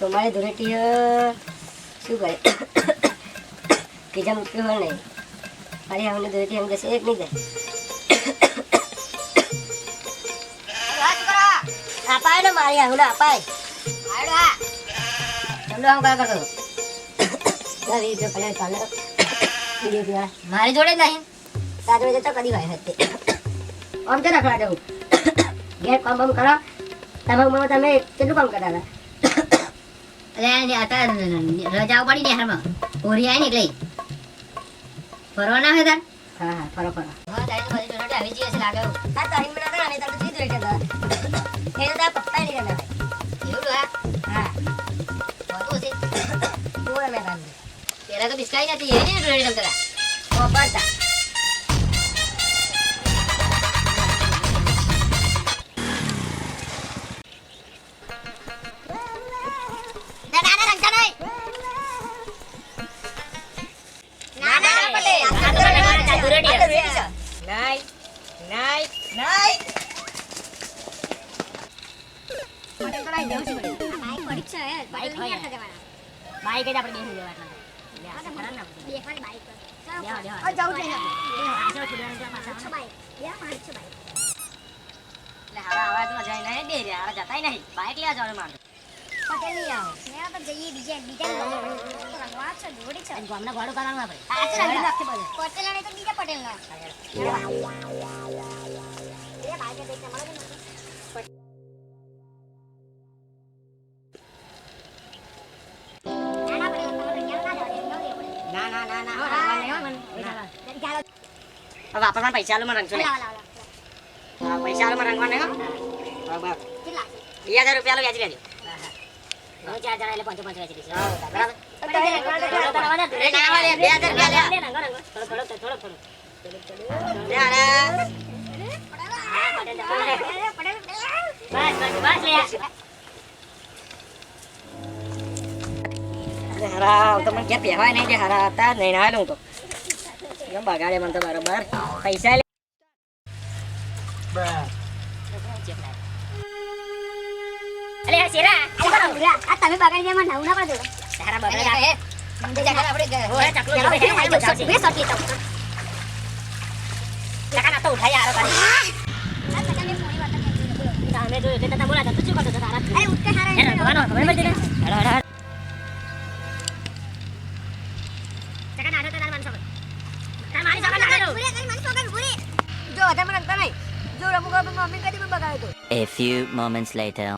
સોમાળે ધૂળેટી શું કરે કીજા મૂક્યું હોય નહીં મારી આવને ધૂળેટી એમ જશે એક નહીં જાય અપાય ને મારી આવને અપાય ચલો હું કા કરતો મારી જોડે નહીં તાર જોડે તો કદી હોય હતી આમ તો રખડા જવું ઘેર કામ બામ કરો તમે ઉંમરમાં તમે કેટલું કામ કરાવે રજાઓ પડી ને હારમાં ઓરી આવી ને એટલે ફરવા ના હોય તાર હા હા ફરો ફરો હા તારી તો બધી જોડે આવી જઈએ છે લાગે આ તારી મને કરા ને તાર તો સીધ રેટે એ તો તાર પપ્પા નહીં કરા એવું હા હોતું છે પૂરા મેં કામ પેલા તો બિસ્કાઈ નથી એ ને રેડી રમતા ઓપરતા બાઈક જ આપણે બેસી જવા વાપરવાના પૈસા આલું રંગશું ને પૈસા આલું રંગવા ને 2000 રૂપિયા લો વ્યાજી લેજો હું 4 જણા એટલે 5 વેચી દઈશ બરાબર તમને ક્યાં પહેવાય નહીં હારા હતા નહીં ના લઉં તો એમ બગાડે મને તો બરોબર પૈસા લે અલે શેરા આ તમે બગાડી દે મને નવું ના પડે સારા બગડે હે આપણે હોરા ચકલો જોડે હે આઈ બચાવશે બે સટી તો લગા ના તો ઉઠાઈ આરો કરી આ સટાને મોઈ વાત કે તામે જો તે તતા બોલા તો શું કરતો તારા અરે ઉઠકે હારા હે રવાનો ખબર મત દે હડ હડ ચકા ના તો તાર માન સબ તાર મારી સબ ના દો પૂરે કઈ મને સોગન પૂરે જો તમે રંગતા નહીં જો રમુગા મમ્મી કદી પણ બગાડ્યો A few moments later.